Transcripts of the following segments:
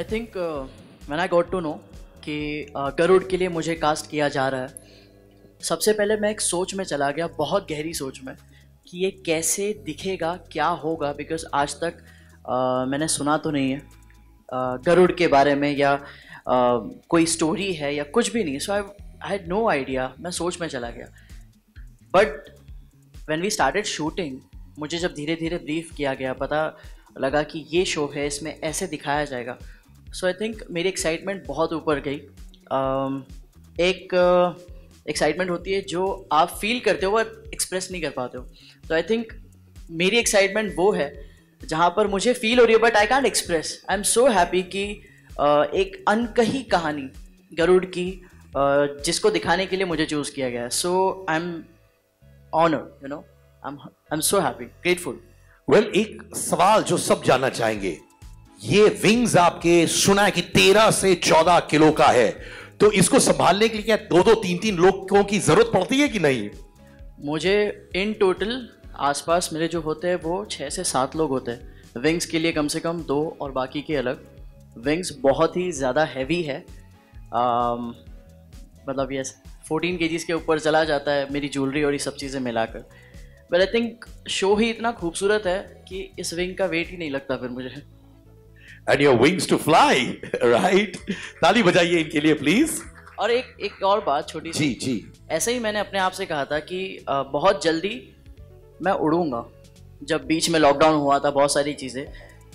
I think when I got to know कि गरुड़ के लिए मुझे कास्ट किया जा रहा है, सबसे पहले मैं एक सोच में चला गया, बहुत गहरी सोच में, कि ये कैसे दिखेगा, क्या होगा। बिकॉज आज तक मैंने सुना तो नहीं है गरुड़ के बारे में, या कोई स्टोरी है या कुछ भी नहीं। So I had no idea, मैं सोच में चला गया। But when we started shooting, मुझे जब धीरे धीरे ब्रीफ किया गया, पता लगा कि ये शो है, इसमें ऐसे दिखाया जाएगा। सो आई थिंक मेरी एक्साइटमेंट बहुत ऊपर गई। एक एक्साइटमेंट होती है जो आप फील करते हो और एक्सप्रेस नहीं कर पाते हो। तो आई थिंक मेरी एक्साइटमेंट वो है जहाँ पर मुझे फील हो रही है but I can't express. I am so happy कि एक अनकही कहानी गरुड़ की जिसको दिखाने के लिए मुझे चूज़ किया गया है। So I am honoured, you know, I am so happy, grateful. Well, एक सवाल जो सब जानना चाहेंगे, ये विंग्स आपके सुना है कि 13 से 14 किलो का है, तो इसको संभालने के लिए क्या 2-2, 3-3 लोगों की जरूरत पड़ती है कि नहीं? मुझे इन टोटल आसपास मेरे जो होते हैं वो 6 से 7 लोग होते हैं। विंग्स के लिए कम से कम 2 और बाकी के अलग। विंग्स बहुत ही ज़्यादा हैवी है, मतलब ये 14 kgs के ऊपर चला जाता है, मेरी ज्वेलरी और ये सब चीज़ें मिलाकर। बट आई थिंक शो ही इतना खूबसूरत है कि इस विंग का वेट ही नहीं लगता फिर मुझे। And your wings to fly, right? ताली बजाइए इनके लिए प्लीज। और एक और बात छोटी सी, जी। ऐसे ही मैंने अपने आप से कहा था कि बहुत जल्दी मैं उड़ूंगा। जब बीच में लॉकडाउन हुआ था, बहुत सारी चीज़ें,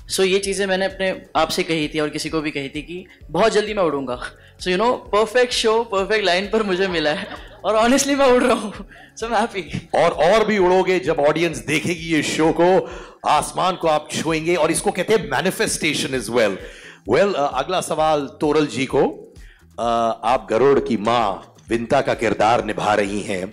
सो ये चीज़ें मैंने अपने आप से कही थी और किसी को भी कही थी कि बहुत जल्दी मैं उड़ूंगा। So you know, perfect show perfect line पर मुझे मिला है और ऑनेस्टली मैं उड़ रहा हूँ। सो मैं हैप्पी। और भी उड़ोगे जब ऑडियंस देखेगी ये शो को, आसमान को आप छुएंगे, और इसको कहते हैं मैनिफेस्टेशन इज वेल। अगला सवाल तोरल जी को। आप गरुड़ की माँ विंता का किरदार निभा रही हैं।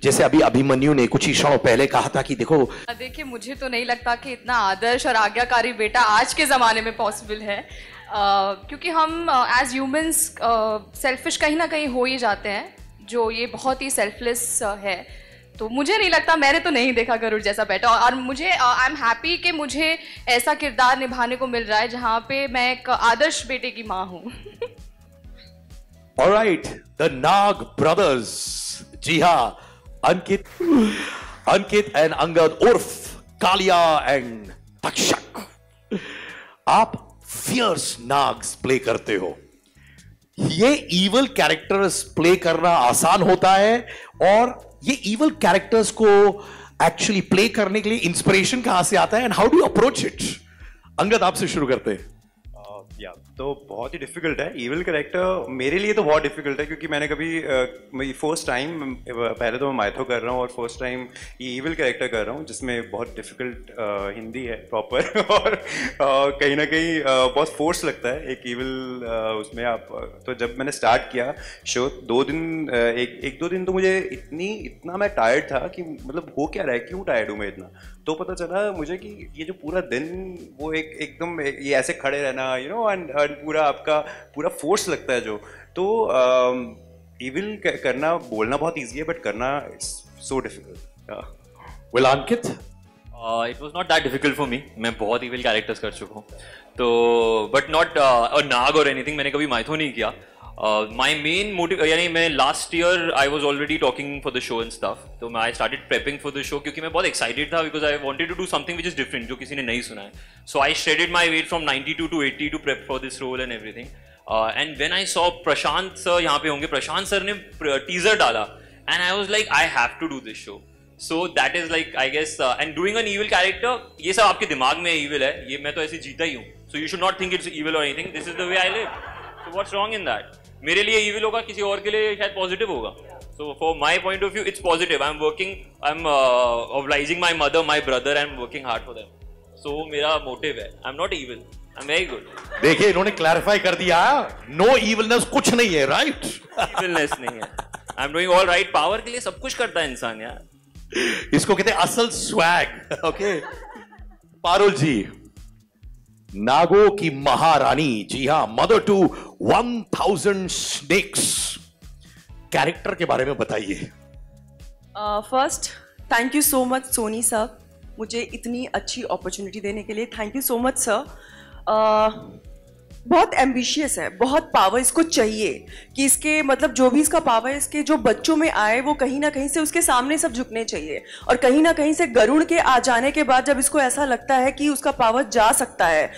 जैसे अभी अभिमन्यु ने कुछ ही क्षणों पहले कहा था कि देखिए, मुझे तो नहीं लगता कि इतना आदर्श और आज्ञाकारी बेटा आज के ज़माने में पॉसिबल है, क्योंकि हम एज ह्यूमंस सेल्फिश कहीं ना कहीं हो ही जाते हैं, जो ये बहुत ही सेल्फलेस है। तो मुझे नहीं लगता, मैंने तो नहीं देखा गरुड़ जैसा बेटा, और मुझे आई एम हैप्पी कि मुझे ऐसा किरदार निभाने को मिल रहा है जहाँ पे मैं एक आदर्श बेटे की माँ हूँ। Alright, the Nag brothers. जी हाँ, अंकित एंड अंगद उर्फ कालिया एंड तक्षक, आप फियर्स नाग्स प्ले करते हो। ये इवल कैरेक्टर्स प्ले करना आसान होता है, और ये इवल कैरेक्टर्स को एक्चुअली प्ले करने के लिए इंस्पिरेशन कहां से आता है, and how do you approach it? Angad, आपसे शुरू करते हैं। तो बहुत ही डिफिकल्ट है इविल कैरेक्टर, मेरे लिए तो बहुत डिफिकल्ट है, क्योंकि मैंने कभी मेरी फर्स्ट टाइम, पहले तो मैं माइथो कर रहा हूँ और फर्स्ट टाइम ये इविल कैरेक्टर कर रहा हूँ, जिसमें बहुत डिफिकल्ट हिंदी है प्रॉपर और कहीं ना कहीं बहुत फोर्स लगता है एक इविल उसमें आप। तो जब मैंने स्टार्ट किया शो, 2 दिन एक 2 दिन तो मुझे इतना मैं टायर्ड था कि मतलब हो क्या रहा है, क्यों टायर्ड हूँ मैं इतना। तो पता चला मुझे कि ये जो पूरा दिन वो एकदम ये ऐसे खड़े रहना, यू नो, एंड पूरा आपका पूरा फोर्स लगता है जो। तो इविल करना, बोलना बहुत इजी है, बट करना it's so difficult. Well, Ankit, it was not that difficult for me. मैं बहुत इविल कैरेक्टर्स कर चुका हूँ, तो बट नॉट नाग और एनीथिंग। मैंने कभी माइथो नहीं किया। माई मेन मोटिव, यानी मैं last year I was already talking for the show and stuff, तो मैं I started prepping for the show, क्योंकि मैं बहुत एक्साइटेड था, because I wanted to do something which is different, जो किसी ने नहीं सुना है। So I shredded my weight from 92 to 80 to prep for this role and everything. And when I saw Prashant sir यहाँ पे होंगे, प्रशांत सर ने टीजर डाला, and I was like, I have to do this show. So that is like, I guess, and doing an evil character, ये सब आपके दिमाग में इविल है, ये मैं तो ऐसे जीता ही हूँ। So you should not think it's evil और anything, this is the way I live. So what's wrong in that? मेरे लिए इविल होगा, किसी और के लिए शायद पॉजिटिव होगा। So for my point of view it's positive. I am working, I am obliging my mother, my brother, I am working hard for them. So मेरा मोटिव है, I am not evil, I am very good. देखिए, इन्होंने clarify कर दिया, no evilness कुछ नहीं है, right? Evilness नहीं है, I am doing all right. Power के लिए सब कुछ करता है इंसान यार, इसको कहते हैं असल स्वैग। ओके, पारुल जी, नागों की महारानी, जी हाँ, मदर टू 1000 स्नेक्स, कैरेक्टर के बारे में बताइए। First, thank you so much Soni sir, मुझे इतनी अच्छी अपॉर्चुनिटी देने के लिए। Thank you so much sir. बहुत एम्बिशियस है, बहुत पावर इसको चाहिए कि इसके मतलब जो भी इसका पावर है इसके जो बच्चों में आए वो कहीं ना कहीं से उसके सामने सब झुकने चाहिए। और कहीं ना कहीं से गरुड़ के आ जाने के बाद जब इसको ऐसा लगता है कि उसका पावर जा सकता है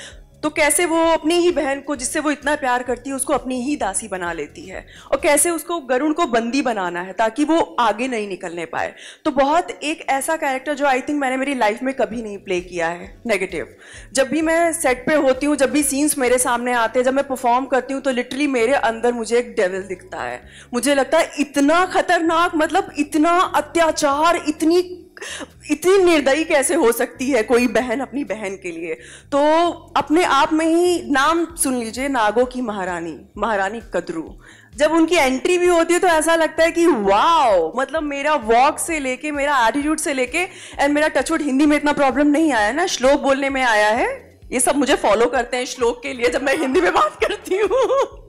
तो कैसे वो अपनी ही बहन को जिससे वो इतना प्यार करती है उसको अपनी ही दासी बना लेती है, और कैसे उसको गरुड़ को बंदी बनाना है ताकि वो आगे नहीं निकलने पाए। तो बहुत एक ऐसा कैरेक्टर जो आई थिंक मैंने मेरी लाइफ में कभी नहीं प्ले किया है नेगेटिव। जब भी मैं सेट पे होती हूँ, जब भी सीन्स मेरे सामने आते हैं, जब मैं परफॉर्म करती हूँ तो लिटरली मेरे अंदर मुझे एक डेविल दिखता है। मुझे लगता है इतना खतरनाक, मतलब इतना अत्याचार, इतनी निर्दयी कैसे हो सकती है कोई बहन अपनी बहन के लिए। तो अपने आप में ही नाम सुन लीजिए, नागों की महारानी, महारानी कद्रू। जब उनकी एंट्री भी होती है तो ऐसा लगता है कि वाओ, मतलब मेरा वॉक से लेके, मेरा एटीट्यूड से लेके, एंड मेरा टचवुड हिंदी में इतना प्रॉब्लम नहीं आया ना, श्लोक बोलने में आया है। ये सब मुझे फॉलो करते हैं श्लोक के लिए जब मैं हिंदी में बात करती हूँ।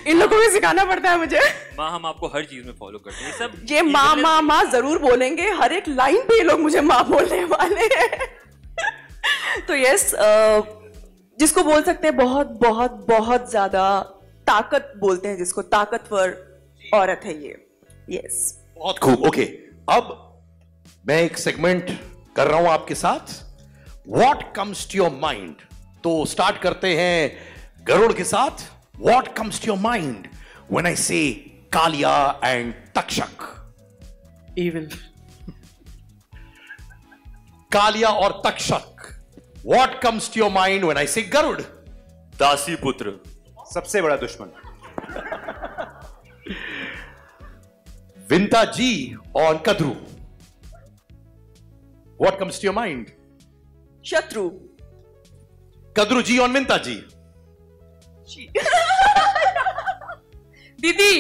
इन लोगों को सिखाना पड़ता है मुझे। माँ, हम आपको हर चीज में फॉलो करते हैं। सब ये माँ माँ माँ जरूर बोलेंगे, हर एक लाइन पे ये लोग मुझे माँ बोलने वाले हैं। तो यस, जिसको बोल सकते हैं बहुत बहुत बहुत ज्यादा ताकत बोलते हैं जिसको, ताकतवर औरत है ये। यस, बहुत खूब। ओके, अब मैं एक सेगमेंट कर रहा हूं आपके साथ, what comes to your mind. तो स्टार्ट करते हैं गरुड़ के साथ। What comes to your mind when I say Kalia and Takshak? Evil. Kalia और Takshak. What comes to your mind when I say Garud? दासी पुत्र, सबसे बड़ा दुश्मन। विंता जी और Kadru. What comes to your mind? शत्रु। कद्रू जी और विंता जी। दीदी।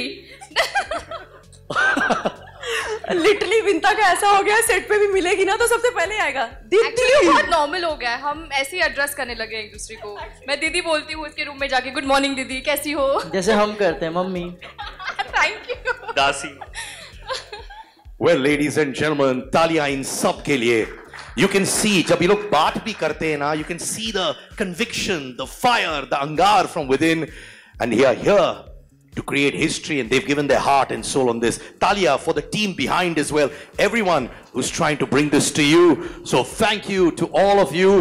लिटरली विंता का ऐसा हो गया, सेट पे भी मिलेगी ना तो सबसे पहले आएगा दीदी। एक्चुअली बहुत नॉर्मल हो गया है, हम ऐसे ही एड्रेस करने लगे एक दूसरे को। मैं दीदी बोलती हूँ इसके रूम में जाके, गुड मॉर्निंग दीदी, कैसी हो? जैसे हम करते हैं मम्मी। Thank you. दासी। Well, ladies and gentlemen, तालियां इन सब के लिए। You can see, जब ये लोग बात भी करते हैं ना, you can see the conviction, the fire, the angar from within, and they are here to create history, and they've given their heart and soul on this. Talia for the team behind as well, everyone who's trying to bring this to you. So thank you to all of you.